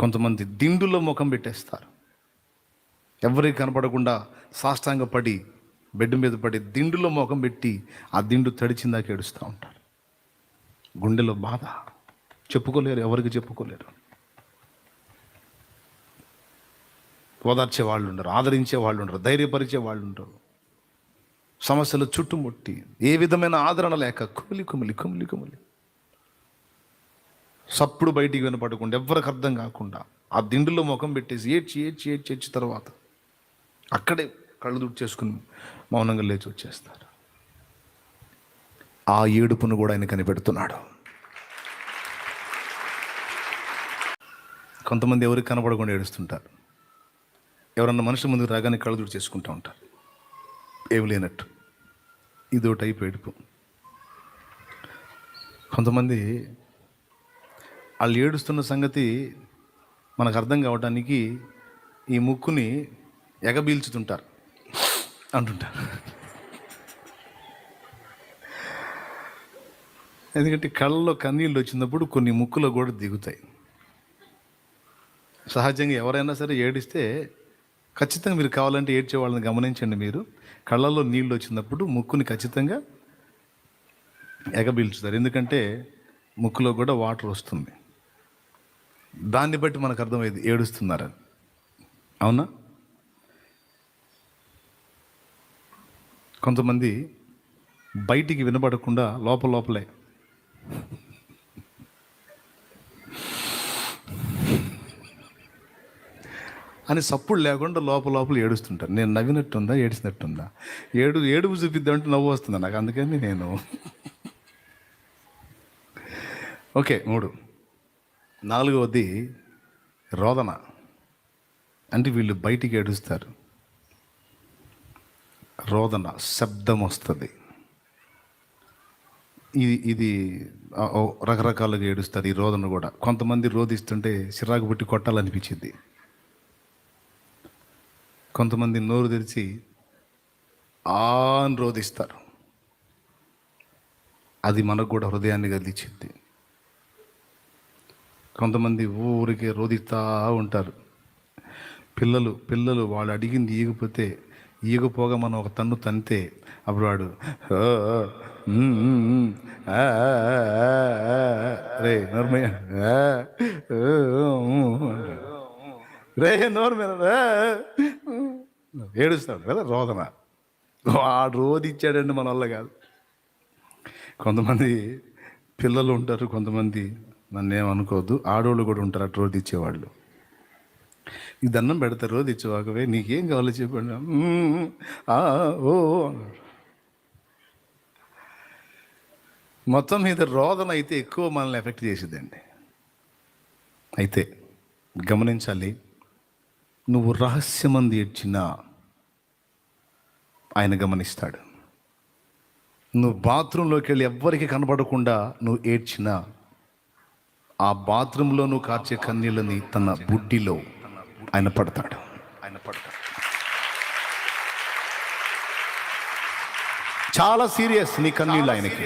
కొంతమంది దిండులో ముఖం పెట్టేస్తారు. ఎవరికి కనపడకుండా సాష్టాంగ పడి బెడ్ మీద పడి దిండులో ముఖం పెట్టి ఆ దిండు తడిచిందాక ఏడుస్తూ ఉంటారు. గుండెలో బాధ చెప్పుకోలేరు, ఎవరికి చెప్పుకోలేరు. ఓదార్చే వాళ్ళు ఉండరు, ఆదరించే వాళ్ళు ఉండరు, ధైర్యపరిచే వాళ్ళు ఉండరు. సమస్యలు చుట్టుముట్టి ఏ విధమైన ఆదరణ లేక కుమిలి కుమిలి కుమిలి కుమిలి సప్పుడు బయటికి వినపడకుండా ఎవరికి అర్థం కాకుండా ఆ దిండులో ముఖం పెట్టేసి ఏడ్చి ఏడ్చి ఏడ్చి ఏడ్చి తర్వాత అక్కడే కళ్ళు దుడిచేసుకుని మౌనంగా లేచి వచ్చేస్తారు. ఆ ఏడుపును కూడా ఆయన కనిపెడుతున్నాడు. కొంతమంది ఎవరికి కనపడకుండా ఏడుస్తుంటారు. ఎవరన్నా మనిషి ముందుకు రాగానే కళ్ళు దుడిచేసుకుంటూ ఉంటారు, ఏమి లేనట్టు. ఇదో టైప్ ఏడుపు. కొంతమంది వాళ్ళు ఏడుస్తున్న సంగతి మనకు అర్థం కావడానికి ఈ ముక్కుని ఎగబీల్చుతుంటారు అంటుంటారు. ఎందుకంటే కళ్ళలో కన్నీళ్ళు వచ్చినప్పుడు కొన్ని ముక్కులో కూడా దిగుతాయి. సహజంగా ఎవరైనా సరే ఏడిస్తే ఖచ్చితంగా మీరు కావాలంటే ఏడ్చే వాళ్ళని గమనించండి. మీరు కళ్ళల్లో నీళ్ళు వచ్చినప్పుడు ముక్కుని ఖచ్చితంగా ఎగబీల్చుతారు, ఎందుకంటే ముక్కులో కూడా వాటర్ వస్తుంది. దాన్ని బట్టి మనకు అర్థమైంది ఏడుస్తున్నారని. అవునా? కొంతమంది బయటికి వినబడకుండా లోపలే అని సప్పుడు లేకుండా లోపల ఏడుస్తుంటారు. నేను నవ్వినట్టుందా ఏడిసినట్టుందా? ఏడుపు చూపిద్దామంటే నవ్వు వస్తుందా నాకు, అందుకని నేను ఓకే. 3. 4వది రోదన. అంటే వీళ్ళు బయటికి ఏడుస్తారు. రోదన శబ్దం వస్తుంది. ఇది రకరకాలుగా ఏడుస్తారు. ఈ రోదన కూడా కొంతమంది రోదిస్తుంటే చిరాకు పుట్టి కొట్టాలనిపించింది. కొంతమంది నోరు తెరిచి అని రోదిస్తారు. అది మనకు కూడా హృదయాన్ని గదిలిచ్చింది. కొంతమంది ఊరికే రోదిస్తూ ఉంటారు. పిల్లలు వాళ్ళు అడిగింది ఈగిపోతే ఈగపోగా మనం ఒక తన్ను తంతే అప్పుడు వాడు రే నోర్మయ్య రే నోరు మీద ఏడుస్తాడు కదా. రోదన వాడు రోదిచ్చాడండి, మన వల్ల కాదు. కొంతమంది పిల్లలు ఉంటారు, కొంతమంది నన్నేమనుకోవద్దు ఆడవాళ్ళు కూడా ఉంటారు అటు రోదిచ్చేవాళ్ళు. ఈ దండం పెడతారు రోదిచ్చేవాకవే, నీకేం కావాలో చెప్పండి ఓ. మొత్తం మీద రోదన అయితే ఎక్కువ మనల్ని ఎఫెక్ట్ చేసేదండి. అయితే గమనించాలి, నువ్వు రహస్యమంది ఏడ్చినా ఆయన గమనిస్తాడు. నువ్వు బాత్రూంలోకి వెళ్ళి ఎవ్వరికి కనబడకుండా నువ్వు ఏడ్చినా ఆ బాత్రూంలో నువ్వు కార్చే కన్నీళ్ళని తన బుడ్డిలో ఆయన పడతాడు. చాలా సీరియస్ నీ కన్నీళ్ళు ఆయనకి.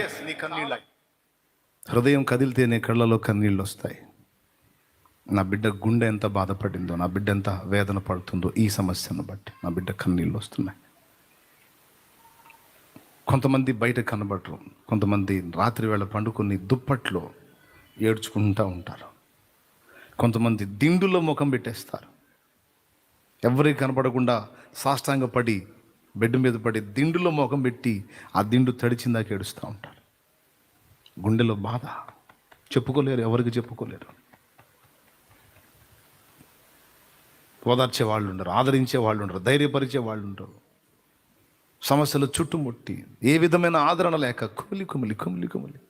హృదయం కదిలితేనే కళ్ళలో కన్నీళ్ళు వస్తాయి. నా బిడ్డ గుండె ఎంత బాధపడిందో, నా బిడ్డ ఎంత వేదన పడుతుందో ఈ సమస్యను బట్టి నా బిడ్డ కన్నీళ్ళు వస్తున్నాయి. కొంతమంది బయట కనబడరు. కొంతమంది రాత్రి వేళ పండుకొని దుప్పట్లో ఏడ్చుకుంటూ ఉంటారు. కొంతమంది దిండులో ముఖం పెట్టేస్తారు. ఎవరికి కనపడకుండా సాష్టాంగ పడి బెడ్ మీద పడి దిండులో ముఖం పెట్టి ఆ దిండు తడిచిందాక ఏడుస్తూ ఉంటారు. గుండెలో బాధ చెప్పుకోలేరు, ఎవరికి చెప్పుకోలేరు. ఓదార్చే వాళ్ళు ఉండరు, ఆదరించే వాళ్ళు ఉండరు, ధైర్యపరిచే వాళ్ళు ఉండరు. సమస్యలు చుట్టుముట్టి ఏ విధమైన ఆదరణ లేక కుమిలి కుమిలి కుమిలి కుమిలి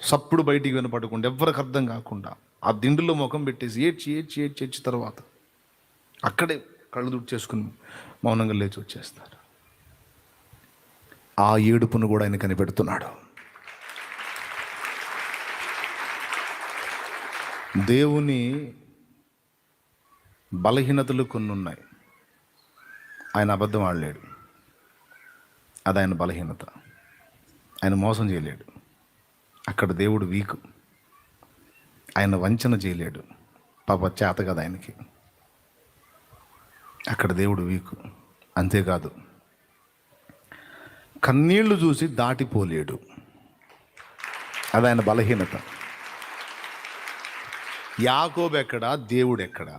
సప్పుడు బయటికి వినపడకుండా ఎవరికి అర్థం కాకుండా ఆ దిండులో ముఖం పెట్టేసి ఏడ్చి ఏడ్చి ఏడ్చి ఏడ్చి తర్వాత అక్కడే కళ్ళు దుడిచేసుకుని మౌనంగా లేచి వచ్చేస్తారు. ఆ ఏడుపును కూడా ఆయన కనిపెడుతున్నాడు. దేవుని బలహీనతలు కొన్ని ఉన్నాయి. ఆయన అబద్ధం ఆడలేడు, అది ఆయన బలహీనత. ఆయన మోసం చేయలేడు, అక్కడ దేవుడు వీకు. ఆయన వంచన చేయలేడు, పాప చేత కదా ఆయనకి. అక్కడ దేవుడు వీకు. అంతేకాదు, కన్నీళ్లు చూసి దాటిపోలేడు, అది ఆయన బలహీనత. యాకోబు ఎక్కడా, దేవుడు ఎక్కడా?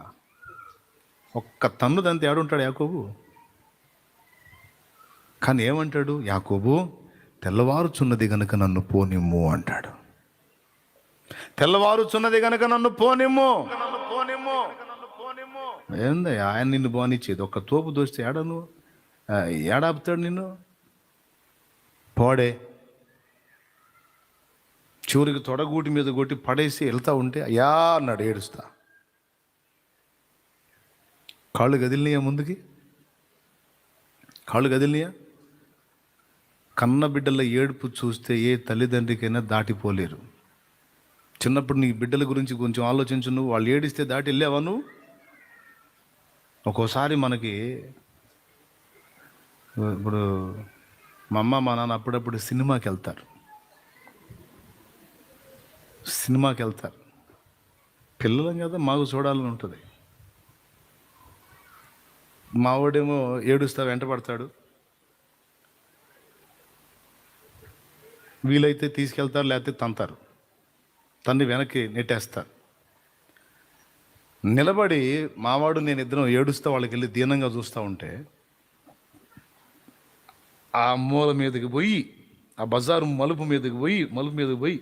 ఒక్క తన్నుదంతే ఆడుంటాడు యాకోబు. కానీ ఏమంటాడు యాకోబు? తెల్లవారుచున్నది గనుక నన్ను పోనిమ్ము అంటాడు. తెల్లవారుచున్నది గనుక నన్ను పోనిమ్ము. ఏందయ్యా ఆయన నిన్ను పోనిచ్చేది? ఒక్క తోపు దోస్తే ఏడను ఏడాపుతాడు నిన్ను? పోడే. చివరికి తొడగూటి మీద కొట్టి పడేసి వెళ్తా ఉంటే అయ్యా అన్నాడు ఏడుస్తా. కాళ్ళు కదిలినాయా? ముందుకి కాళ్ళు కదిలినాయా? కన్న బిడ్డల ఏడుపు చూస్తే ఏ తల్లిదండ్రికైనా దాటిపోలేరు. చిన్నప్పుడు నీ బిడ్డల గురించి కొంచెం ఆలోచించు. నువ్వు వాళ్ళు ఏడిస్తే దాటి వెళ్ళావా నువ్వు? ఒక్కోసారి మనకి ఇప్పుడు మా అమ్మ మా నాన్న అప్పుడప్పుడు సినిమాకి వెళ్తారు. పిల్లలం కదా, మాకు చూడాలని ఉంటుంది. మావాడేమో ఏడుస్తా వెంట పడతాడు. వీలైతే తీసుకెళ్తారు, లేకపోతే తంతారు, తన్ని వెనక్కి నెట్టేస్తారు. నిలబడి మావాడు నేను ఇద్దరం ఏడుస్తా వాళ్ళకి వెళ్ళి దీనంగా చూస్తూ ఉంటే ఆ మూల మీదకి పోయి, ఆ బజారు మలుపు మీదకి పోయి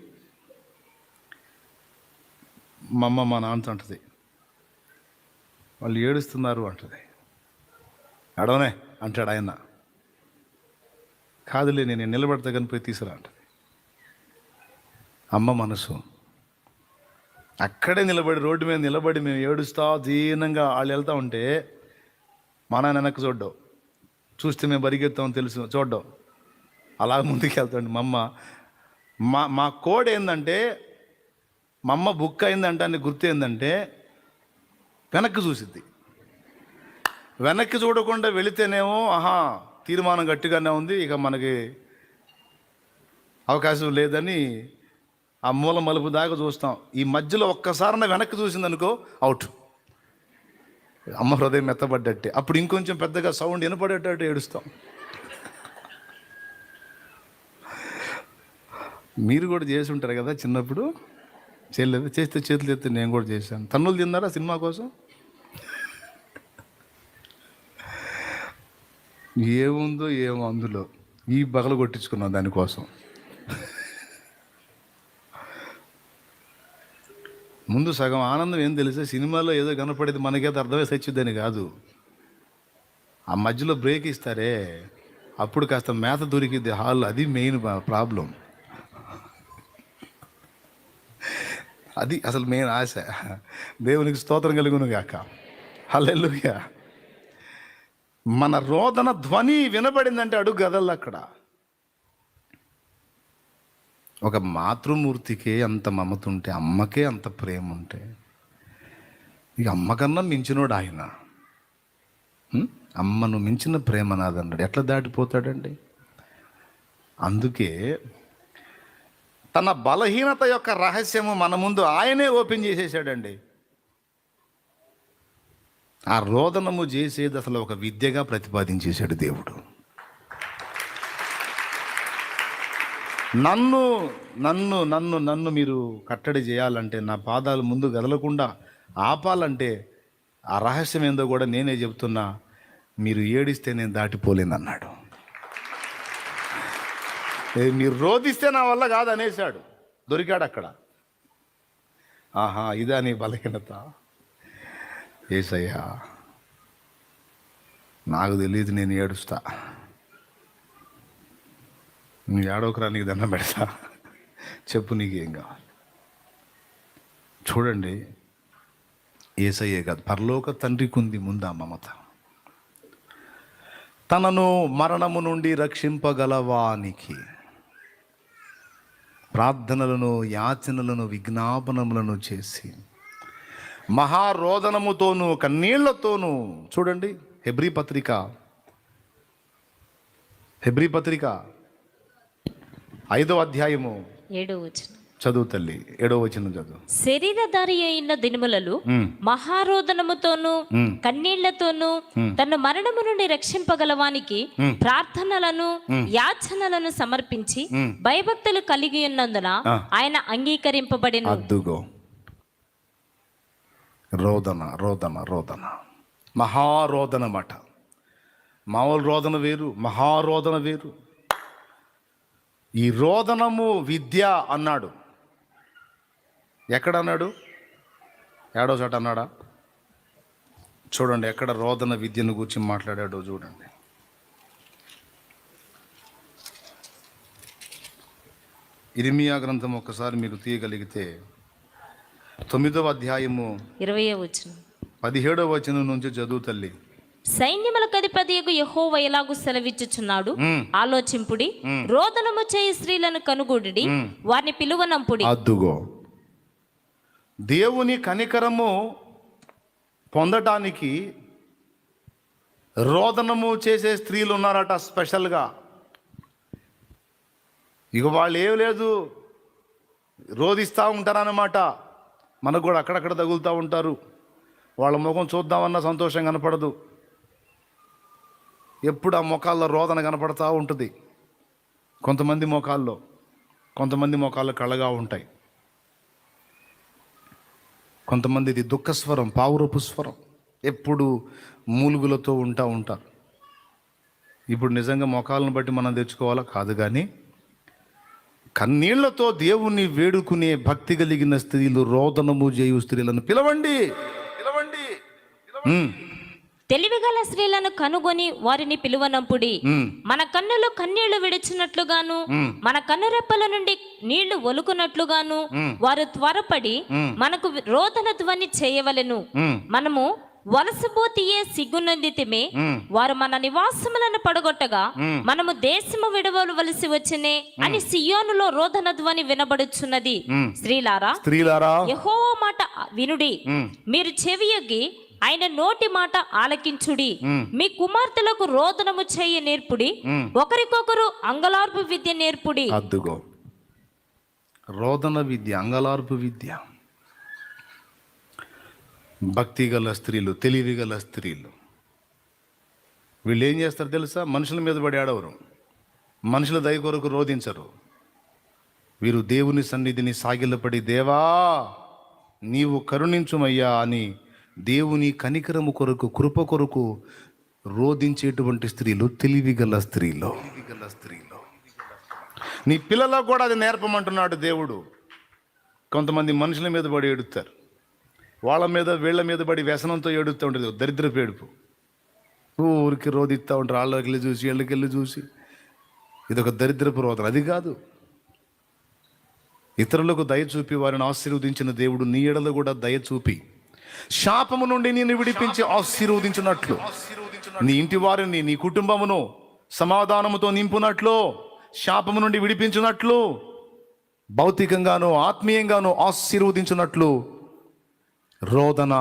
మా అమ్మ మా నాన్నతో అంటది, వాళ్ళు ఏడుస్తున్నారు అంటది. అడవనే అంటాడు ఆయన. కాదులే నేను నిలబడతా కానీ పోయి తీసుకురా అంటది. అమ్మ మనసు అక్కడే నిలబడి, రోడ్డు మీద నిలబడి మేము ఏడుస్తా దీనంగా వాళ్ళు వెళ్తూ ఉంటే మా నాన్న వెనక్కి చూడ్డం, చూస్తే మేము పరిగెత్తామని తెలుసు, చూడ్డం, అలా ముందుకు వెళ్తాండి. మా కోడ్ ఏంటంటే, మా అమ్మ బుక్ అయిందంటే అని గుర్తు ఏంటంటే వెనక్కి చూసిద్ది. వెనక్కి చూడకుండా వెళితేనేమో ఆహా తీర్మానం గట్టిగానే ఉంది, ఇక మనకి అవకాశం లేదని ఆ మూల మలుపు దాకా చూస్తాం. ఈ మధ్యలో ఒక్కసారి వెనక్కి చూసిందనుకో అవుట్. అమ్మ హృదయం మెత్తబడ్డట్టే. అప్పుడు ఇంకొంచెం పెద్దగా సౌండ్ వినపడేటట్టు ఏడుస్తాం. మీరు కూడా చేసి ఉంటారు కదా చిన్నప్పుడు? చేయలేదు? చేస్తే చేతులు ఎత్తే నేను కూడా చేశాను. తన్నులు తిన్నారా సినిమా కోసం? ఏముందో ఏమో అందులో, ఈ బగలు కొట్టించుకున్నాం దానికోసం. ముందు సగం ఆనందం ఏం తెలిసే, సినిమాలో ఏదో కనపడేది మనకేదో అర్థమై సచ్చిద్దని కాదు. ఆ మధ్యలో బ్రేక్ ఇస్తారే, అప్పుడు కాస్త మేత దొరికిద్ది హాల్. అది మెయిన్ ప్రాబ్లం. అది అసలు మెయిన్ ఆశ. దేవునికి స్తోత్రం కలుగును గాక. హల్లెలూయా. మన రోదన ధ్వని వినబడిందంటే అడుగు గదల్లు అక్కడ. ఒక మాతృమూర్తికే అంత మమత ఉంటే, అమ్మకే అంత ప్రేమ ఉంటే, ఇక అమ్మకన్నా మించినోడు ఆయన. అమ్మను మించిన ప్రేమ నాదన్నాడు. ఎట్లా దాటిపోతాడండి? అందుకే తన బలహీనత యొక్క రహస్యము మన ముందు ఆయనే ఓపెన్ చేసేసాడండి. ఆ రోదనము చేసేది అసలు ఒక విద్యగా ప్రతిపాదించేశాడు దేవుడు. నన్ను నన్ను నన్ను నన్ను మీరు కట్టడి చేయాలంటే, నా పాదాలు ముందు కదలకుండా ఆపాలంటే ఆ రహస్యం ఏందో కూడా నేనే చెప్తున్నా. మీరు ఏడిస్తే నేను దాటిపోలేనన్నాడు. మీరు రోధిస్తే నా వల్ల కాదు అనేసాడు. దొరికాడు అక్కడ. ఆహా, ఇదా నీ బలహీనత? యేసయ్యా నాకు తెలియదు, నేను ఏడుస్తా, నువ్వు ఏడవకురా, నీకు దండం పెడతా, చెప్పు నీకేం కావాలి. చూడండి, యేసయ్యే కాదు, పరలోక తండ్రికి ఉంది ముందు ఆ మమత. తనను మరణము నుండి రక్షింపగలవానికి ప్రార్థనలను, యాచనలను, విజ్ఞాపనములను చేసి మహారోదనముతోనూ కన్నీళ్లతోనూ. చూడండి, హెబ్రీ పత్రిక 5వ అధ్యాయము 7వ వచనం చదువు తల్లి, 7వ వచనం చదువు. శరీరధారి అయిన దినములలో మహారోదనముతోనూ కన్నీళ్లతోనూ తన మరణము నుండి రక్షింపగలవానికి ప్రార్థనలను యాచనలను సమర్పించి భయభక్తులు కలిగి ఉన్నందున ఆయన అంగీకరింపబడిన. అద్దుగో రోదన రోదన రోదన, మహారోదన మాట. మామూలు రోదన వేరు, మహారోదన వేరు. ఈ రోదనము విద్య అన్నాడు. ఎక్కడన్నాడు? ఏడో చోట అన్నాడా? చూడండి ఎక్కడ రోదన విద్యను గురించి మాట్లాడాడో చూడండి. ఇర్మియా గ్రంథం ఒక్కసారి మీరు తీయగలిగితే 9వ అధ్యాయము 20వ వచనం 17వ వచనం నుంచి చదువు తల్లి. సైన్యములకు అధిపతియగు యెహోవా ఎలాగూ సెలవిచ్చుచున్నాడు, ఆలోచింపుడి, రోదనము చేయి స్త్రీలను కనుగొడుడి, వారిని పిలువనంపుడి. అద్దుగో, దేవుని కనికరము పొందటానికి రోదనము చేసే స్త్రీలు ఉన్నారట స్పెషల్గా. ఇక వాళ్ళు ఏం లేదు, రోదిస్తూ ఉంటారన్నమాట. మనకు కూడా అక్కడక్కడ తగులుతూ ఉంటారు. వాళ్ళ ముఖం చూద్దామన్నా సంతోషం కనపడదు. ఎప్పుడు ఆ ముఖాల్లో రోదన కనపడతా ఉంటుంది. కొంతమంది ముఖాల్లో కళ్ళగా ఉంటాయి. కొంతమందిది దుఃఖస్వరం, పావురపు స్వరం, ఎప్పుడు మూలుగులతో ఉంటారు. ఇప్పుడు నిజంగా ముఖాలను బట్టి మనం తెచ్చుకోవాలా కాదు, కానీ కన్నీళ్లతో దేవుణ్ణి వేడుకునే భక్తి కలిగిన స్త్రీలు, రోదనము చేయు స్త్రీలను పిలవండి. తెలివిగల స్త్రీలను కనుగొని వారిని పిలువనంపుడి. మన కన్నులు కన్నీళ్లు విడిచినట్లుగాను, మన కన్నురెప్పల నుండి నీళ్లు ఒలుకున్నట్లుగాను వారు త్వరపడి మనకు రోదన ధ్వని చేయవలెను. మనము వలసపోతియే సిగ్గునందితిమే, వారు మన నివాసములను పడగొట్టగా మనము దేశము విడవలవలసి వచ్చినే అని సియోనులో రోదన ధ్వని వినబడుచున్నది. స్త్రీలారా యెహోవా మాట వినుడి, మీరు చెవియొగ్గి ఆయన నోటి మాట ఆలకించుడి. మీ కుమార్తెలకు రోదనము చేయ నేర్పుడి, ఒకరికొకరు అంగలార్పు విద్య నేర్పుడి. అద్దుగో, రోదన విద్య, అంగలార్పు విద్య. భక్తి గల స్త్రీలు, తెలివి గల స్త్రీలు, వీళ్ళు ఏం చేస్తారు తెలుసా? మనుషుల మీద పడి ఆడవరు, మనుషుల దయ కొరకు రోధించరు. వీరు దేవుని సన్నిధిని సాగిలపడి, దేవా నీవు కరుణించుమయ్యా అని దేవుని కనికరము కొరకు, కృప కొరకు రోధించేటువంటి స్త్రీలు తెలివిగల స్త్రీలు. నీ పిల్లలకు కూడా అది నేర్పమంటున్నాడు దేవుడు. కొంతమంది మనుషుల మీద పడి ఏడుస్తారు, వాళ్ళ మీద వీళ్ళ మీద పడి వ్యసనంతో ఏడుస్తూ ఉంటుంది. దరిద్రపు ఏడుపు. ఊరికి రోధిస్తూ ఉంటారు, వాళ్ళకెళ్ళి చూసి వీళ్ళకెళ్ళి చూసి. ఇదొక దరిద్రపు రోదన. అది కాదు, ఇతరులకు దయ చూపి వారిని ఆశీర్వదించిన దేవుడు నీ ఎడల కూడా దయ చూపి శాపము నుండి నిన్ను విడిపించి ఆశీర్వదించినట్లు, నీ ఇంటి వారిని, నీ కుటుంబమును సమాధానముతో నింపునట్లు, శాపము నుండి విడిపించినట్లు, భౌతికంగాను ఆత్మీయంగాను ఆశీర్వదించినట్లు రోదన,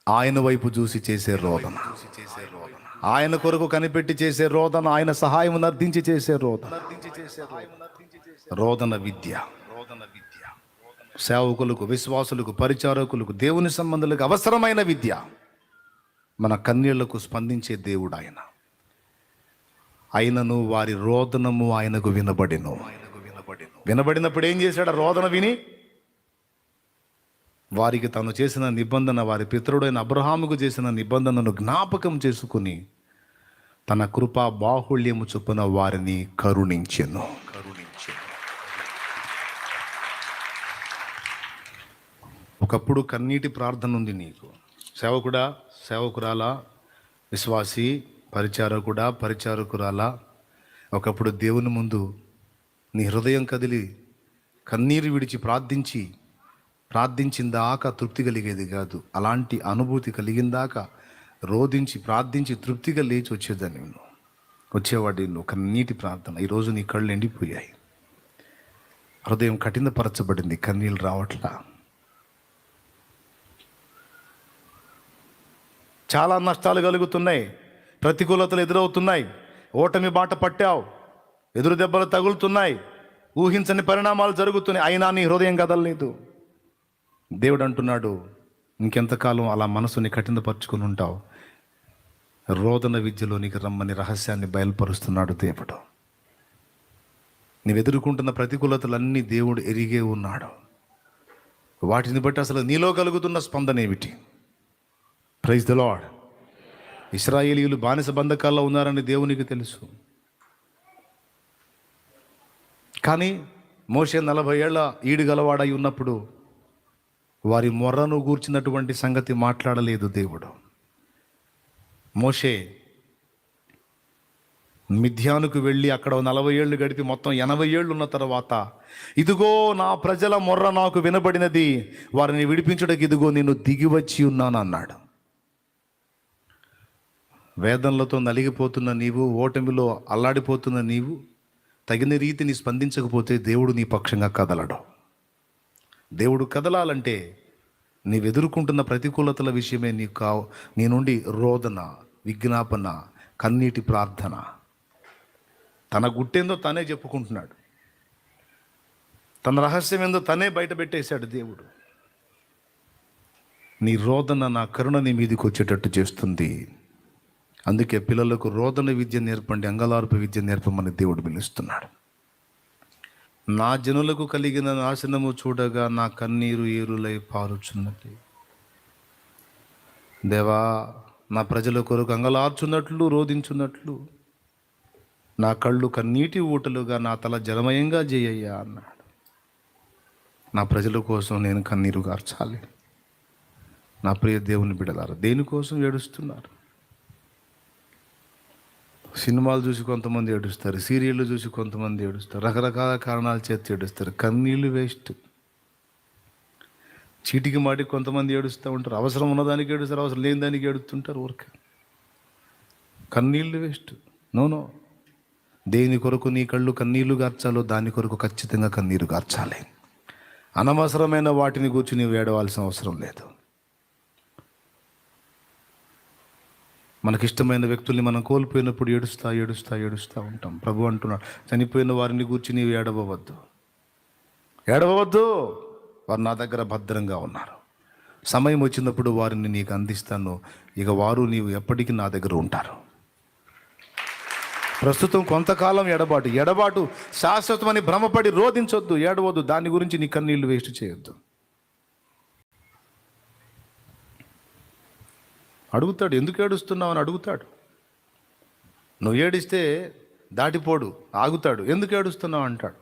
ఆయన వైపు చూసి చేసే రోదన, ఆయన కొరకు కనిపెట్టి చేసే రోదన, ఆయన సహాయం అర్థించి చేసే రోదన, రోదన విద్య. సేవకులకు, విశ్వాసులకు, పరిచారకులకు, దేవుని సంబంధులకు అవసరమైన విద్య. మన కన్నీళ్లకు స్పందించే దేవుడు ఆయన. అయినను వారి రోదనము ఆయనకు వినబడినప్పుడు ఏం చేశాడు? రోదన విని వారికి తను చేసిన నిబంధన, వారి పితరుడైన అబ్రహాముకు చేసిన నిబంధనను జ్ఞాపకం చేసుకుని తన కృపా బాహుళ్యము చొప్పున వారిని కరుణించెను. ఒకప్పుడు కన్నీటి ప్రార్థన ఉంది నీకు. సేవకుడా, సేవకురాలా, విశ్వాసి, పరిచారకుడా, పరిచారకురాలా, ఒకప్పుడు దేవుని ముందు నీ హృదయం కదిలి కన్నీరు విడిచి ప్రార్థించిందాకా తృప్తి కలిగేది కాదు. అలాంటి అనుభూతి కలిగిందాకా రోధించి ప్రార్థించి తృప్తిగా లేచి వచ్చేదాన్ని వచ్చేవాడి నువ్వు. కన్నీటి ప్రార్థన. ఈరోజు నీ కళ్ళు ఎండిపోయాయి, హృదయం కఠినపరచబడింది, కన్నీళ్ళు రావట్లా. చాలా నష్టాలు కలుగుతున్నాయి, ప్రతికూలతలు ఎదురవుతున్నాయి, ఓటమి బాట పట్టావు, ఎదురు దెబ్బలు తగులుతున్నాయి, ఊహించని పరిణామాలు జరుగుతున్నాయి, అయినా నీ హృదయం కదలలేదు. దేవుడు అంటున్నాడు, ఇంకెంతకాలం అలా మనసుని కఠినపరుచుకుని ఉంటావు? రోదన విద్యలోనికి రమ్మని రహస్యాన్ని బయలుపరుస్తున్నాడు దేవుడు. నీవు ఎదుర్కొంటున్న ప్రతికూలతలన్నీ దేవుడు ఎరిగే ఉన్నాడు. వాటిని బట్టి అసలు నీలో కలుగుతున్న స్పందన ఏమిటి? Praise the Lord. ఇశ్రాయేలీయులు బానిస బంధకాల్లో ఉన్నారని దేవునికి తెలుసు. కానీ మోషే 40 ఏళ్ల ఈడు గలవాడై ఉన్నప్పుడు వారి మొర్రను గూర్చినటువంటి సంగతి మాట్లాడలేదు దేవుడు. మోషే మిథ్యానుకు వెళ్ళి అక్కడ 40 ఏళ్ళు గడిపి మొత్తం 80 ఏళ్ళు ఉన్న తర్వాత, ఇదిగో నా ప్రజల మొర్ర నాకు వినబడినది, వారిని విడిపించుటకు ఇదిగో నేను దిగి వచ్చి ఉన్నాను అన్నాడు. వేదనలతో నలిగిపోతున్న నీవు, ఓటమిలో అల్లాడిపోతున్న నీవు తగిన రీతిని స్పందించకపోతే దేవుడు నీ పక్షంగా కదలడు. దేవుడు కదలాలంటే నీవు ఎదుర్కొంటున్న ప్రతికూలతల విషయమే నీ నుండి రోదన, విజ్ఞాపన, కన్నీటి ప్రార్థన. తన గుట్టేందో తనే చెప్పుకుంటున్నాడు, తన రహస్యం ఏందో తనే బయట పెట్టేశాడు దేవుడు. నీ రోదన నా కరుణ నీ మీదకి వచ్చేటట్టు చేస్తుంది. అందుకే పిల్లలకు రోదన విద్య నేర్పండి, అంగలార్పు విద్య నేర్పమని దేవుడు పిలుస్తున్నాడు. నా జనులకు కలిగిన నాశనము చూడగా నా కన్నీరు ఏరులై పారుచున్నది. దేవా, నా ప్రజల కొరకు అంగలార్చున్నట్లు, రోదించున్నట్లు నా కళ్ళు కన్నీటి ఊటలుగా, నా తల జలమయంగా చేయయ్యా అన్నాడు. నా ప్రజల కోసం నేను కన్నీరు గార్చాలి. నా ప్రియ దేవుని బిడ్డలారా, దేనికోసం ఏడుస్తున్నారు? సినిమాలు చూసి కొంతమంది ఏడుస్తారు, సీరియళ్ళు చూసి కొంతమంది ఏడుస్తారు, రకరకాల కారణాల చేత ఏడుస్తారు. కన్నీళ్ళు వేస్ట్. చీటికి మాటి కొంతమంది ఏడుస్తూ ఉంటారు, అవసరం ఉన్నదానికి ఏడుస్తారు, అవసరం లేని దానికి ఏడుస్తుంటారు. ఊరికే కన్నీళ్ళు వేస్ట్. నో. దేని కొరకు నీ కళ్ళు కన్నీళ్లు గార్చాలో దాని కొరకు ఖచ్చితంగా కన్నీరు గార్చాలి. అనవసరమైన వాటిని కూర్చి నీవు ఏడవాల్సిన అవసరం లేదు. మనకిష్టమైన వ్యక్తుల్ని మనం కోల్పోయినప్పుడు ఏడుస్తూ ఉంటాం. ప్రభు అంటున్నాడు, చనిపోయిన వారిని గూర్చి నీవు ఏడవవద్దు. వారు నా దగ్గర భద్రంగా ఉన్నారు. సమయం వచ్చినప్పుడు వారిని నీకు అందిస్తాను. ఇక వారు నీవు ఎప్పటికీ నా దగ్గర ఉంటారు. ప్రస్తుతం కొంతకాలం ఎడబాటు శాశ్వతమని భ్రమపడి రోధించొద్దు, ఏడవద్దు. దాని గురించి నీ కన్నీళ్లు వేస్ట్ చేయొద్దు. అడుగుతాడు, ఎందుకు ఏడుస్తున్నావు అని అడుగుతాడు. నువ్వు ఏడిస్తే దాటిపోడు, ఆగుతాడు. ఎందుకు ఏడుస్తున్నావు అంటాడు.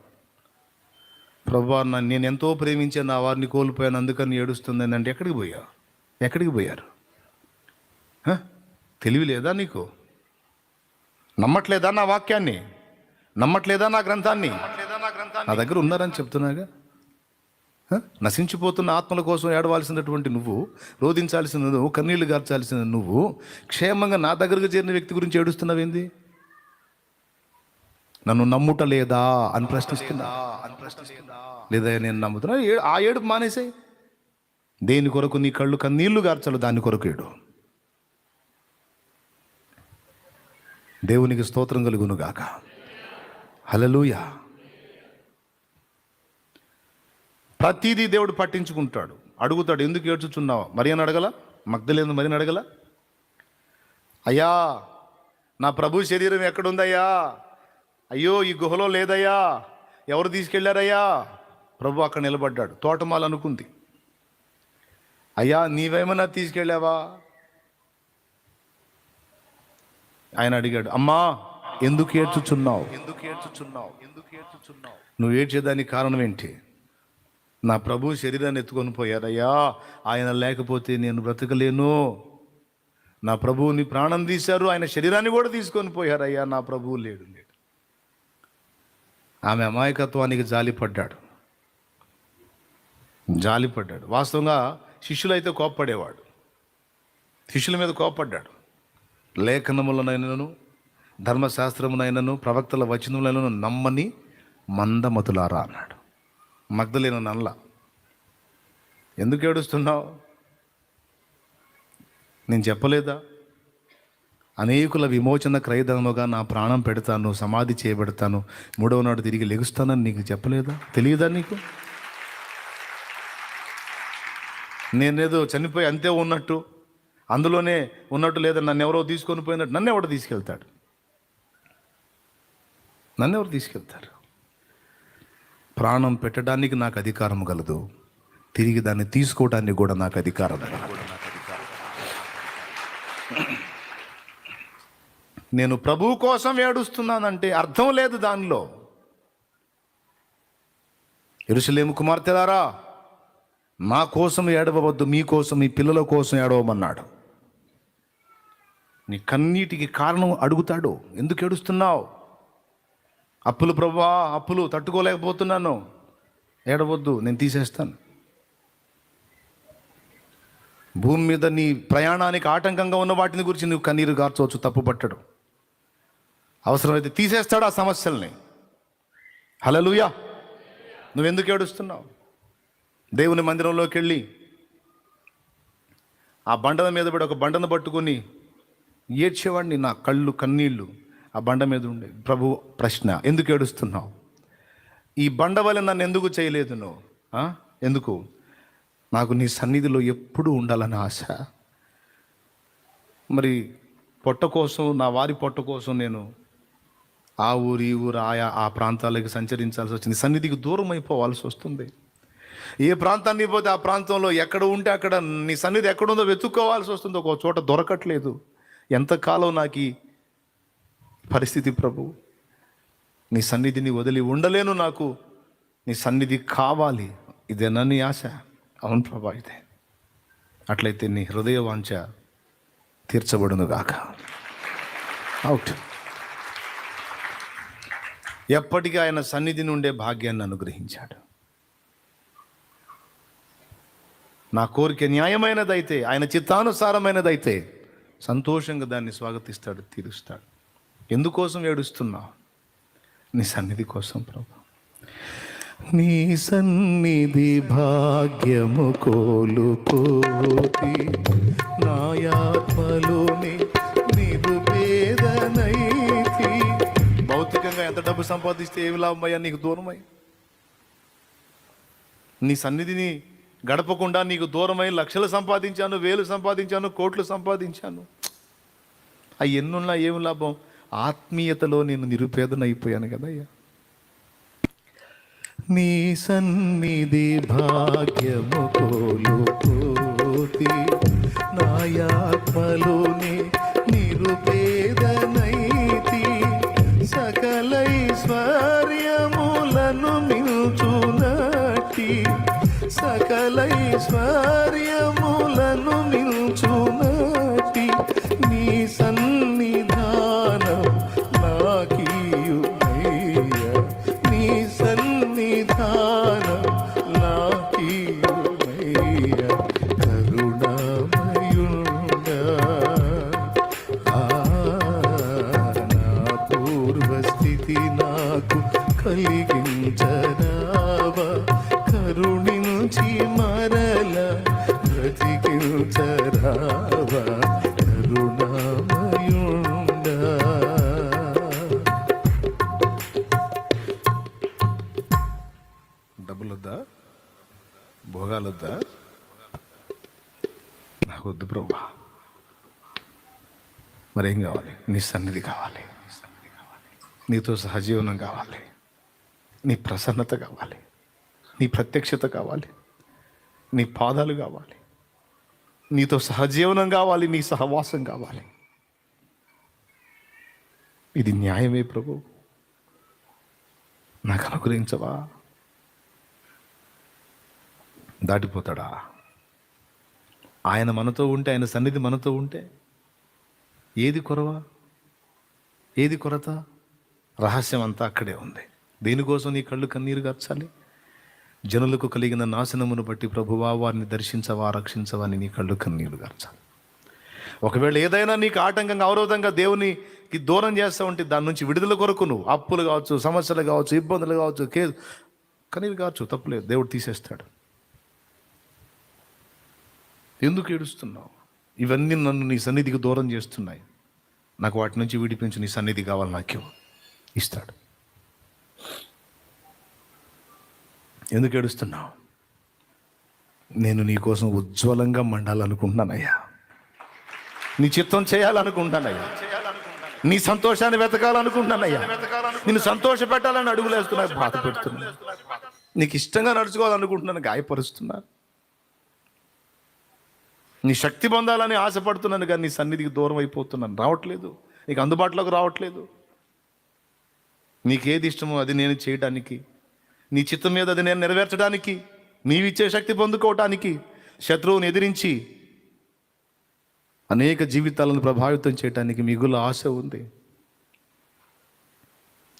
ప్రభువా, నేను ఎంతో ప్రేమించాను, నా వారిని కోల్పోయాను, అందుకని ఏడుస్తుందని అంటే ఎక్కడికి పోయారు? తెలివి లేదా నీకు? నమ్మట్లేదా నా వాక్యాన్ని? నమ్మట్లేదా నా గ్రంథాన్ని? నా దగ్గర ఉన్నారని చెప్తున్నాగా. నశించిపోతున్న ఆత్మల కోసం ఏడవాల్సినటువంటి నువ్వు, రోధించాల్సిన నువ్వు, కన్నీళ్లు గార్చాల్సిన నువ్వు, క్షేమంగా నా దగ్గరకు చేరిన వ్యక్తి గురించి ఏడుస్తున్నావేంది? నన్ను నమ్ముట లేదా అని ప్రశ్నిస్తున్నా. లేదా నేను నమ్ముతున్నా? ఆ ఏడుపు మానేసాయి. దేని కొరకు నీ కళ్ళు కన్నీళ్లు గార్చాలో దాని కొరకు ఏడు. దేవునికి స్తోత్రం కలుగునుగాక. హల్లెలూయా. ప్రతిదీ దేవుడు పట్టించుకుంటాడు. అడుగుతాడు, ఎందుకు ఏడ్చుచున్నావు? మరి అని అడగల? మగ్ధలేను మరి అని అడగల? అయ్యా, నా ప్రభు శరీరం ఎక్కడుందయ్యా? అయ్యో, ఈ గుహలో లేదయ్యా, ఎవరు తీసుకెళ్లారయ్యా? ప్రభు అక్కడ నిలబడ్డాడు. తోటమాల అనుకుంది. అయ్యా, నీవేమన్నా తీసుకెళ్ళావా? ఆయన అడిగాడు, అమ్మా, ఎందుకు ఏడ్చుచున్నావు? నువ్వు ఏడ్చేదానికి కారణం ఏంటి? నా ప్రభు శరీరాన్ని ఎత్తుకొని పోయారయ్యా, ఆయన లేకపోతే నేను బ్రతకలేను. నా ప్రభువుని ప్రాణం తీశారు, ఆయన శరీరాన్ని కూడా తీసుకొని పోయారయ్యా, నా ప్రభువు లేడు. ఆమె అమాయకత్వానికి జాలిపడ్డాడు. వాస్తవంగా శిష్యులైతే కోప్పడేవాడు, శిష్యుల మీద కోప్పడ్డాడు. లేఖనములనైనను, ధర్మశాస్త్రమునైనను, ప్రవక్తల వచనములైనను నమ్మని మందమతులారా అన్నాడు. మగ్ధలేను నల్ల, ఎందుకు ఏడుస్తున్నావు? నేను చెప్పలేదా? అనేకుల విమోచన క్రయధనముగా నా ప్రాణం పెడతాను, సమాధి చేయబెడతాను, మూడవ నాడు తిరిగి లెగుస్తానని నీకు చెప్పలేదా? తెలియదా నీకు? నేనేదో చనిపోయి అంతే ఉన్నట్టు, అందులోనే ఉన్నట్టు, లేదా నన్ను ఎవరో తీసుకొని పోయినట్టు నన్ను ఎవడో తీసుకెళ్తాడు? నన్ను ఎవరు తీసుకెళ్తారు? ప్రాణం పెట్టడానికి నాకు అధికారం కలదు, తిరిగి దాన్ని తీసుకోవడానికి కూడా నాకు అధికారం కలదు. నేను ప్రభువు కోసం ఏడుస్తున్నానంటే అర్థం లేదు దానిలో. యెరూషలేము కుమార్తెలారా, నా కోసం ఏడవవద్దు, మీకోసం, మీ పిల్లల కోసం ఏడవమన్నాడు. నీ కన్నీటికి కారణం అడుగుతాడు. ఎందుకు ఏడుస్తున్నావు? అప్పులు ప్రభువా, అప్పులు తట్టుకోలేకపోతున్నాను. ఏడవద్దు, నేను తీసేస్తాను. భూమి మీద నీ ప్రయాణానికి ఆటంకంగా ఉన్న వాటిని గురించి నువ్వు కన్నీరు గార్చవచ్చు, తప్పు పట్టడు. అవసరమైతే తీసేస్తాడు ఆ సమస్యల్ని. హల్లెలూయా. నువ్వెందుకు ఏడుస్తున్నావు? దేవుని మందిరంలోకి వెళ్ళి ఆ బండల మీద పడి ఒక బండను పట్టుకొని ఏడ్చేవాడిని. నా కళ్ళు కన్నీళ్ళు ఆ బండ మీద ఉండే. ప్రభు ప్రశ్న, ఎందుకు ఏడుస్తున్నావు? ఈ బండ వల్ల నన్ను ఎందుకు చేయలేదు నువ్వు? ఎందుకు? నాకు నీ సన్నిధిలో ఎప్పుడూ ఉండాలని ఆశ. మరి పొట్ట కోసం, నా వారి పొట్ట కోసం నేను ఆ ఊరు ఈ ఊరు ఆ ప్రాంతాలకు సంచరించాల్సి వచ్చింది. సన్నిధికి దూరం అయిపోవాల్సి వస్తుంది. ఏ ప్రాంతానికి పోతే ఆ ప్రాంతంలో ఎక్కడ ఉంటే అక్కడ నీ సన్నిధి ఎక్కడుందో వెతుక్కోవాల్సి వస్తుంది. ఒక చోట దొరకట్లేదు. ఎంతకాలం నాకు ఈ పరిస్థితి ప్రభు? నీ సన్నిధిని వదిలి ఉండలేను, నాకు నీ సన్నిధి కావాలి. ఇదేనా నీ ఆశ? అవును ప్రభా, ఇదే. అట్లయితే నీ హృదయ వాంఛ తీర్చబడును గాక. అవుట్. ఎప్పటికీ ఆయన సన్నిధి నుండే భాగ్యాన్ని అనుగ్రహించాడు. నా కోరిక న్యాయమైనదైతే, ఆయన చిత్తానుసారమైనదైతే సంతోషంగా దాన్ని స్వాగతిస్తాడు, తీరుస్తాడు. ఎందుకోసం ఏడుస్తున్నావు? నీ సన్నిధి కోసం ప్రభు. నీ సన్నిధి భాగ్యము కోలుకోతి, నాయాత్మలోని నిరుపేదనైతి. భౌతికంగా ఎంత డబ్బు సంపాదిస్తే ఏమి లాభమయ్యా నీకు దూరమై? నీ సన్నిధిని గడపకుండా నీకు దూరమై లక్షలు సంపాదించాను, వేలు సంపాదించాను, కోట్లు సంపాదించాను. అవి ఎన్నున్నా ఏమి లాభం? ఆత్మీయతలో నేను నిరుపేదనైపోయాను కదయ్యా. నీ సన్నిధి భాగ్యము కోలుకోతి, నాయాత్మలోని నిరుపేదనైతి. సకలైశ్వర్యములను మిల్చునట్టి, సకలైశ్వర్యములను మిల్చునట్టి నీ సన్నిధానం నాకీయుమయ్యా. నీ సన్నిధానం నాకీయుమయ్యా. కరుణామయుడా, నా పూర్వస్థితి నాకు కలిగించరావా. కరుణించి మరల బ్రతికించరావా. కరుణామయుడా. డబ్బులొద్దా? భోగాలొద్దా? నాకు వద్దు ప్రభా. మరేం కావాలి? నీ సన్నిధి కావాలి. నీతో సహజీవనం కావాలి. నీ ప్రసన్నత కావాలి. నీ ప్రత్యక్షత కావాలి. నీ పాదాలు కావాలి. నీతో సహజీవనం కావాలి. నీ సహవాసం కావాలి. ఇది న్యాయమే ప్రభు. నాకు అనుగ్రహించవా? దాటిపోతాడా? ఆయన మనతో ఉంటే, ఆయన సన్నిధి మనతో ఉంటే ఏది కొరవా, ఏది కొరత? రహస్యం అంతా అక్కడే ఉంది. దేనికోసం నీ కళ్ళు కన్నీరు గార్చాలి? జనులకు కలిగిన నాశనమును బట్టి ప్రభువా వారిని దర్శించవా, రక్షించవా అని నీ కళ్ళు కన్నీరు గార్చాలి. ఒకవేళ ఏదైనా నీకు ఆటంకంగా, అవరోధంగా దేవునికి దూరం చేస్తూ ఉంటే దాని నుంచి విడుదల కొరకు నువ్వు అప్పులు కావచ్చు, సమస్యలు కావచ్చు, ఇబ్బందులు కావచ్చు, కన్నీరు కావచ్చు, తప్పులేదు, దేవుడు తీసేస్తాడు. ఎందుకు ఏడుస్తున్నావు? ఇవన్నీ నన్ను నీ సన్నిధికి దూరం చేస్తున్నాయి. నాకు వాటి నుంచి విడిపించు, నీ సన్నిధి కావాలి నాకు, ఇస్తాడు. ఎందుకు ఏడుస్తున్నావు? నేను నీ కోసం ఉజ్వలంగా మండాలనుకుంటున్నానయ్యా, నీ చిత్తం చేయాలనుకుంటానయ్యా, నీ సంతోషాన్ని వెతకాలనుకుంటున్నానయ్యా, నిన్ను సంతోష పెట్టాలని అడుగులేస్తున్నా, బాధ పెడుతున్నా, నీకు ఇష్టంగా నడుచుకోవాలనుకుంటున్నాను, గాయపరుస్తున్నాను, నీ శక్తి పొందాలని ఆశపడుతున్నాను, కానీ నీ సన్నిధికి దూరం అయిపోతున్నాను, రావట్లేదు, నీకు అందుబాటులోకి రావట్లేదు. నీకేది ఇష్టమో అది నేను చేయడానికి, నీ చిత్తం మీద అది నేను నెరవేర్చడానికి, నీవిచ్చే శక్తి పొందుకోవటానికి, శత్రువుని ఎదిరించి అనేక జీవితాలను ప్రభావితం చేయడానికి మిగుల ఆశ ఉంది.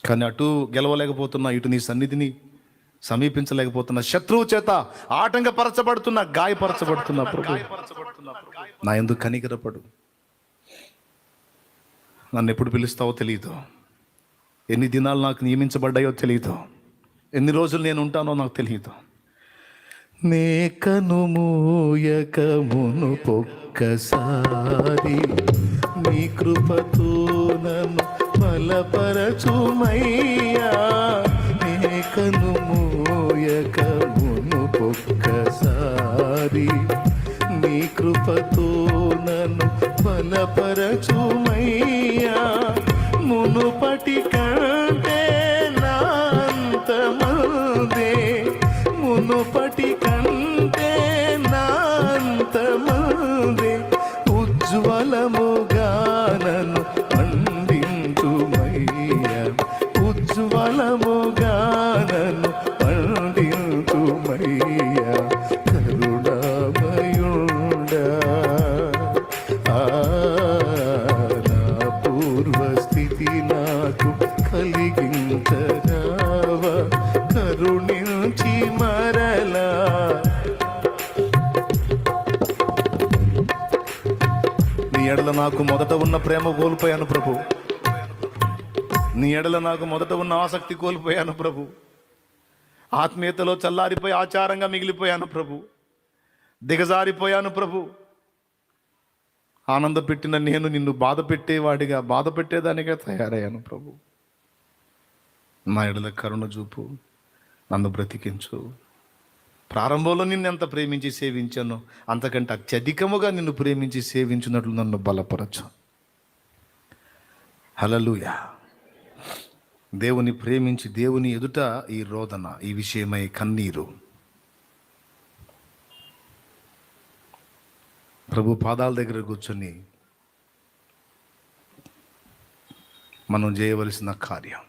కానీ అటు గెలవలేకపోతున్నా, ఇటు నీ సన్నిధిని సమీపించలేకపోతున్నా, శత్రువు చేత ఆటంకపరచబడుతున్నా, గాయపరచబడుతున్నా. ప్రభు నా యందు కనికరపడు. నన్ను ఎప్పుడు పిలుస్తావో తెలియదు, ఎన్ని దినాలు నాకు నియమించబడ్డాయో తెలియదు, ఎన్ని రోజులు నేను ఉంటానో నాకు తెలియదు. నే కనుమూయక మునుపొక్కసారి నీ కృపతో నన్ను బలపరచుమయ్యా. నే కనుమూయక మునుపొక్కసారి నీ కృపతో నన్ను బలపరచుమయ్యా. మునుపటి కంటే నాంతమందే, మునుపటి కంటే నాంతమందే ఉజ్వలముగా నన్ను పండించుమయ్యా, ఉజ్వలముగా నన్ను పండించుమయ్యా. కరుణామయుండా నా పూర్వస్థితి నాకు కలిగించరావా, కరుణించి మరలా నీ ఎడల నాకు మొదట ఉన్న ప్రేమ కోల్పోయాను ప్రభు, నీ ఎడల నాకు మొదట ఉన్న ఆసక్తి కోల్పోయాను ప్రభు, ఆత్మీయతలో చల్లారిపోయి ఆచారంగా మిగిలిపోయాను ప్రభు, దిగజారిపోయాను ప్రభు. ఆనంద పెట్టిన నేను నిన్ను బాధ పెట్టేవాడిగా, బాధ పెట్టేదానిగా తయారయ్యాను ప్రభు. నా ఎడల కరుణ చూపు, నన్ను బ్రతికించు. ప్రారంభంలో నిన్ను ఎంత ప్రేమించి సేవించానో అంతకంటే అత్యధికముగా నిన్ను ప్రేమించి సేవించినట్లు నన్ను బలపరచు. హల్లెలూయా. దేవుని ప్రేమించి దేవుని ఎదుట ఈ రోదన, ఈ విషయమై కన్నీరు ప్రభు పాదాల దగ్గర కూర్చొని మనం చేయవలసిన కార్యం.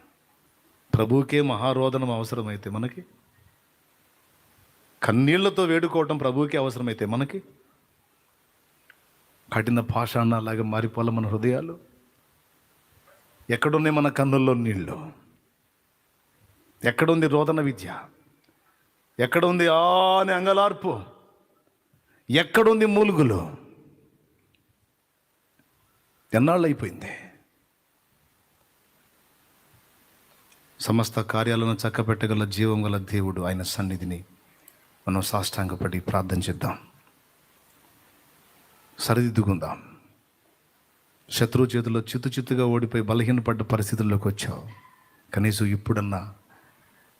ప్రభువుకే మహారోదనం అవసరమైతే మనకి, కన్నీళ్లతో వేడుకోవటం ప్రభువుకే అవసరమైతే మనకి, కఠిన పాషాణాలాగా మారిపోవాలి మన హృదయాలు. ఎక్కడున్నాయి మన కన్నుల్లో నీళ్ళు? ఎక్కడుంది రోదన విద్య? ఎక్కడుంది అని అంగలార్పు? ఎక్కడుంది మూలుగులు? ఎన్నాళ్ళు అయిపోయింది? సమస్త కార్యాలను చక్కబెట్టగల జీవం గల దేవుడు ఆయన సన్నిధిని మనం సాష్టాంగపడి ప్రార్థన చేద్దాం, సరిదిద్దుకుందాం. శత్రువు చేతిలో చిత్తుగా ఓడిపోయి బలహీనపడ్డ పరిస్థితుల్లోకి వచ్చావు. కనీసం ఇప్పుడన్నా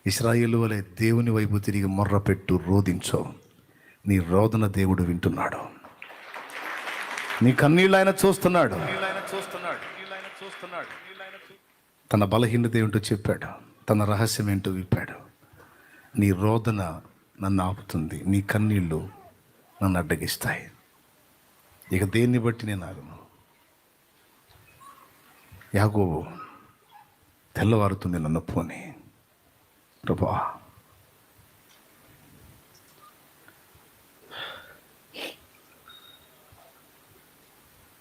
ఇశ్రాయేలు వలె దేవుని వైపు తిరిగి మొర్రపెట్టు, రోదించో. నీ రోదన దేవుడు వింటున్నాడు, నీ కన్నీళ్ళు ఆయన చూస్తున్నాడు. తన బలహీనత ఏమిటో చెప్పాడు, తన రహస్యం ఏంటో విప్పాడు. నీ రోదన నన్ను ఆపుతుంది, నీ కన్నీళ్ళు నన్ను అడ్డగిస్తాయి. ఇక దేన్ని బట్టి నేను ఆగను. యాకోబు తెల్లవారుతుంది నన్ను పోని ప్రభా,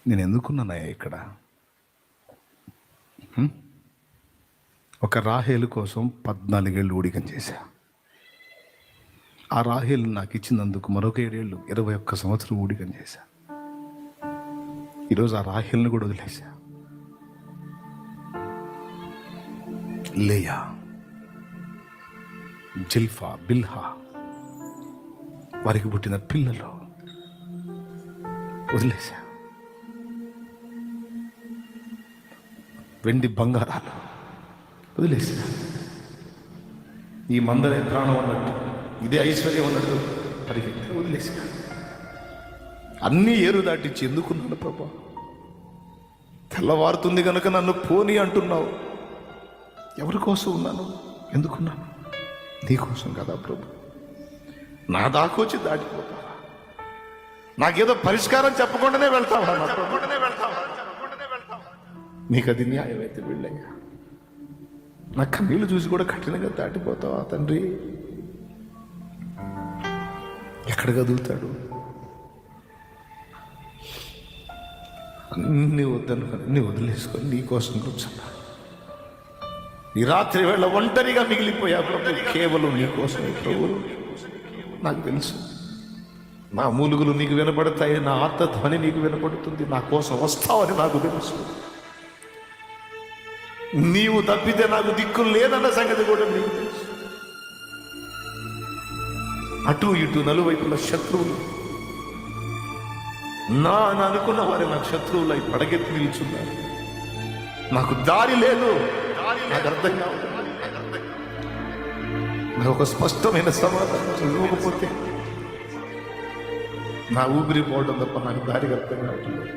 నేను ఎందుకున్నానయ్యా ఇక్కడ? ఒక రాహేలు కోసం 14 ఏళ్ళు ఊడికం చేశా. ఆ రాహేలు నాకు ఇచ్చినందుకు మరొక 7 ఏళ్ళు 21 సంవత్సరం ఊడికం చేశా. ఈరోజు ఆ రాహేల్ని కూడా వదిలేశా. లేయా, జిల్ఫా, బిల్హా, వారికి పుట్టిన పిల్లలు వదిలేశా. వెండి బంగారాలు వదిలేసిన. ఈ మందరే ప్రాణం అన్నట్టు, ఇదే ఐశ్వర్యం అన్నట్టు పరిగెత్తి వదిలేసిన. అన్నీ ఏరు దాటించి ఎందుకున్నాను ప్రభా? తెల్లవారుతుంది కనుక నన్ను పోనీ అంటున్నావు. ఎవరి కోసం ఉన్నాను? ఎందుకున్నాను? నీకోసం కదా ప్రభు. నా దాకొచ్చి దాటిపోతావా? నాకేదో పరిష్కారం చెప్పకుండానే వెళ్తావా? నీకు అది న్యాయమైతే వెళ్ళయ్యా. నా కన్నీళ్ళు చూసి కూడా కఠినంగా దాటిపోతావా తండ్రి? ఎక్కడ కదులుతాడు? అన్నీ వద్దనుకొని అన్నీ వదిలేసుకొని నీకోసం కూర్చున్నా. ఈ రాత్రి వేళ ఒంటరిగా మిగిలిపోయా ప్రభు, కేవలం నీకోసమే ప్రభు. నాకు తెలుసు నా మూలుగులు నీకు వినపడతాయి, నా ఆర్తధ్వని నీకు వినపడుతుంది. నా కోసం వస్తావని నాకు తెలుసు. నీవు తప్పితే నాకు దిక్కు లేదన్న సంగతి కూడా నీకు తెలుసు. అటు ఇటు నలువైపుల శత్రువులు నా అనుకున్న వారి నాకు శత్రువులై పడగెత్తి నిల్చున్నారు. నాకు దారి లేదు, నాకు అర్థం కాదు. నాకు ఒక స్పష్టమైన సమాధానం ఇవ్వకపోతే నా ఊపిరి పోవడం తప్ప నాకు దారికి అర్థం కావట్లేదు.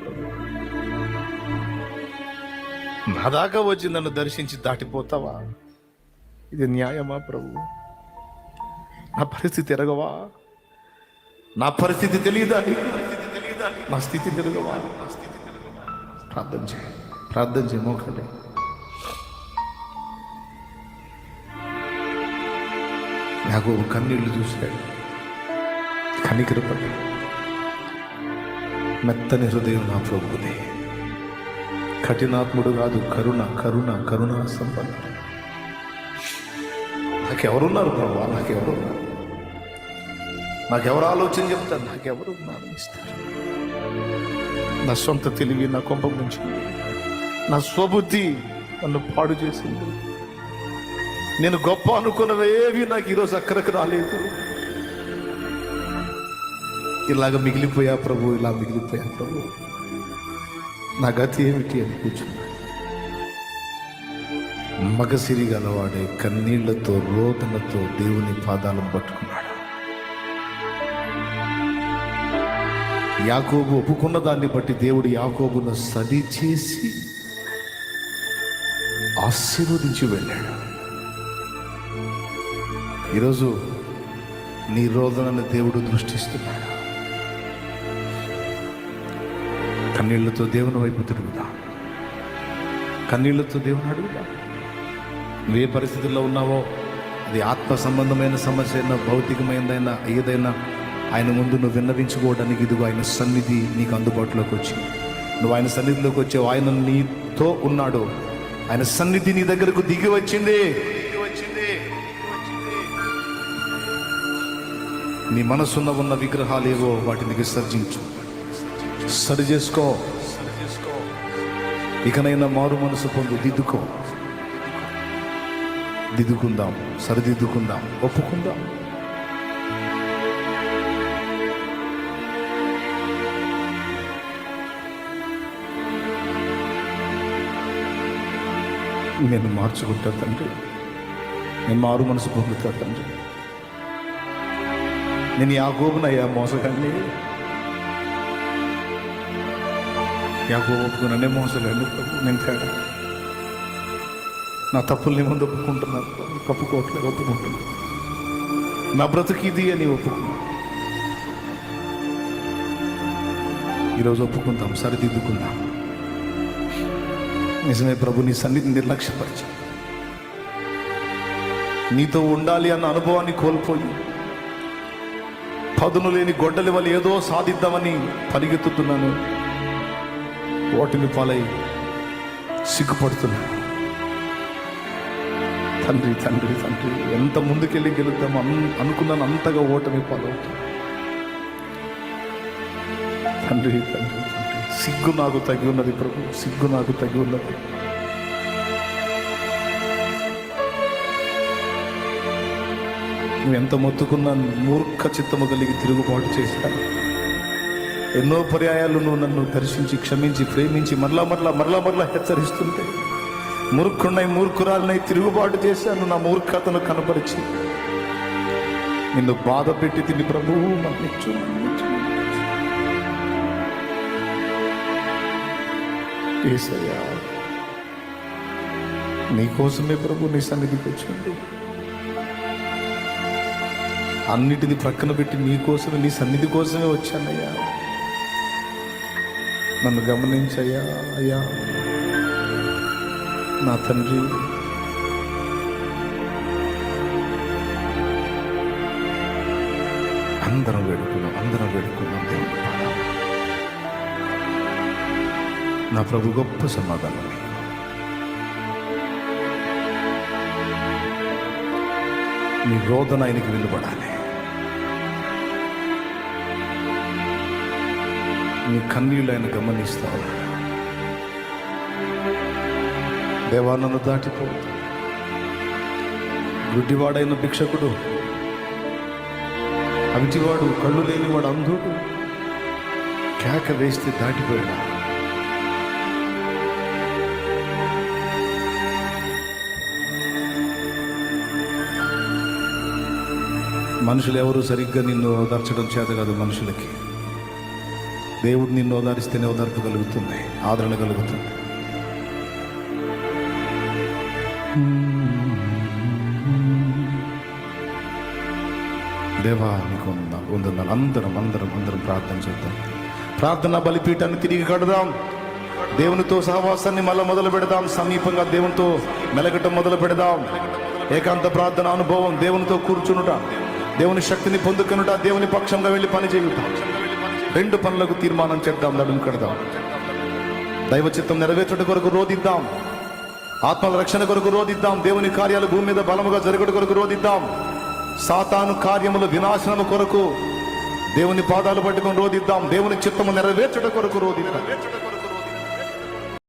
నా దాకా వచ్చి నన్ను దర్శించి దాటిపోతావా? ఇది న్యాయమా ప్రభు? నా పరిస్థితి ఎరగవా? నా పరిస్థితి తెలియదా? నా స్థితి తిరగవా? ప్రార్థన చేయి, ప్రార్థన చేయి. మోకండి. నాకు కన్నీళ్లు చూశాడు, కనికరపడి. మెత్తని హృదయం నా ప్రభుదే, కఠినాత్ముడు కాదు, కరుణ కరుణ కరుణ సంపన్నుడు. నాకెవరున్నారు ప్రభా? నాకెవరున్నారు? నాకెవరు ఆలోచన చెప్తారు? నాకెవరు జ్ఞానం ఇస్తారు? నా సొంత తెలివి నా కొంప ముంచింది, నా స్వబుద్ధి నన్ను పాడు చేసింది. నేను గొప్ప అనుకున్నవేవి నాకు ఈరోజు అక్కడికి రాలేదు. ఇలాగ మిగిలిపోయా ప్రభు, ఇలా మిగిలిపోయా ప్రభు. నా గతి ఏమిటి అని కూర్చున్నా. మగసిరి గలవాడే కన్నీళ్లతో రోదనతో దేవుని పాదాలను పట్టుకున్నాడు. యాకోబు ఒప్పుకున్న దాన్ని బట్టి దేవుడు యాకోబును సరి చేసి ఆశీర్వదించి వెళ్ళాడు. ఈరోజు నీ రోదనని దేవుడు దృష్టిస్తున్నాడు. కన్నీళ్లతో దేవుని వైపు తిరుగుదా, కన్నీళ్లతో దేవుని అడుగుదా. నువ్వే పరిస్థితుల్లో ఉన్నావో, అది ఆత్మ సంబంధమైన సమస్య అయినా భౌతికమైనదైనా ఏదైనా, ఆయన ముందు నువ్వు విన్నవించుకోవడానికి ఇదిగో ఆయన సన్నిధి నీకు అందుబాటులోకి వచ్చింది. నువ్వు ఆయన సన్నిధిలోకి వచ్చావు, ఆయన నీతో ఉన్నాడు. ఆయన సన్నిధి నీ దగ్గరకు దిగి వచ్చింది. నీ మనసున్న ఉన్న విగ్రహాలు ఏవో వాటిని విసర్జించు, సరి చేసుకో. ఇకనైనా మారు మనసు పొందు, దిద్దుకో. దిద్దుకుందాం, సరిదిద్దుకుందాం, ఒప్పుకుందాం. నేను మార్చుకుంటా తండ్రి, నేను మారు మనసు పొందుతా తండ్రి. నేను యాకోబునయ్యా మోసగాన్ని, యాకోబు ఒప్పుకున్నానే మోసగాన్ని. నేను తేడా, నా తప్పుల్ని ముందు ఒప్పుకుంటున్నాను, కప్పుకోవట్లేదు, ఒప్పుకుంటున్నాను. నా బ్రతుకు ఇది అని ఒప్పుకున్నా. ఈరోజు ఒప్పుకుందాం, సరిదిద్దుకుందాం. నిజమే ప్రభు, నీ సన్నిధిని నిర్లక్ష్యపరిచి నీతో ఉండాలి అన్న అనుభవాన్ని కోల్పోయి పదును లేని గొడ్డలి వల్ల ఏదో సాధిద్దామని పరిగెత్తుతున్నాను. ఓటమి పాలై సిగ్గుపడుతున్నాను. తండ్రి తండ్రి తండ్రి, ఎంత ముందుకెళ్ళి గెలుద్దాం అనుకున్నాను, అంతగా ఓటమి పాలవుతుంది. తండ్రి తండ్రి తండ్రి, సిగ్గు నాకు తగి ఉన్నది ప్రభు, సిగ్గు నాకు తగి ఉన్నది. నువ్వు ఎంత మొత్తుకున్నా మూర్ఖ చిత్తము కలిగి తిరుగుబాటు చేశాను. ఎన్నో పర్యాయాలు నువ్వు నన్ను దర్శించి క్షమించి ప్రేమించి మరలా హెచ్చరిస్తుంటే మూర్ఖున్నై మూర్ఖురాలనై తిరుగుబాటు చేశాను, నా మూర్ఖతను కనపరిచి నిన్ను బాధ పెట్టి తిని ప్రభువు మన్నించు. యేసయ్యా, నీకోసమే ప్రభు నీ సన్నిధికి వచ్చింది. అన్నిటిని ప్రక్కన పెట్టి నీకోసమే, నీ సన్నిధి కోసమే వచ్చానయ్యా. నన్ను గమనించయ్యా. అయ్యా నా తండ్రి, అందరం వేడుకున్నాం దేవుని పాదాలు. నా ప్రభు గొప్ప సమాధానం. నీ రోదన ఆయనకి వినబడాలి. నీ కన్నీళ్ళు ఆయన గమనిస్తావు. దేవా, నన్ను దాటిపోవద్దు. గుడ్డివాడైన భిక్షకుడు, అవిటివాడు, కళ్ళు లేనివాడు, అంధుడు కేక వేస్తే దాటిపోయాడు. మనుషులు ఎవరు సరిగ్గా నిన్ను ఓదార్చడం చేత కాదు. మనుషులకి దేవుడు నిన్ను ఓదారిస్తేనే ఓదార్పు కలుగుతుంది, ఆదరణ కలుగుతుంది. దేవా, నీకు వందనాలు. అందరం ప్రార్థన చేద్దాం. ప్రార్థన బలిపీఠాన్ని తిరిగి కడదాం. దేవునితో సహవాసాన్ని మళ్ళీ మొదలు పెడదాం. సమీపంగా దేవునితో మెలగటం మొదలు పెడదాం. ఏకాంత ప్రార్థన అనుభవం, దేవునితో కూర్చునుట, దేవుని శక్తిని పొందుకునుట, దేవుని పక్షంగా వెళ్ళి పని చేయుట. 2 పనులకు తీర్మానం చేద్దాం. నడుము కడదాం. దైవ చిత్తం నెరవేర్చుట కొరకు రోదిద్దాం. ఆత్మల రక్షణ కొరకు రోదిద్దాం. దేవుని కార్యాలు భూమి మీద బలముగా జరుగుట కొరకు రోదిద్దాం. సాతాను కార్యముల వినాశనము కొరకు దేవుని పాదాలు పట్టుకొని రోదిద్దాం. దేవుని చిత్తము నెరవేర్చుట కొరకు రోదిద్దాం.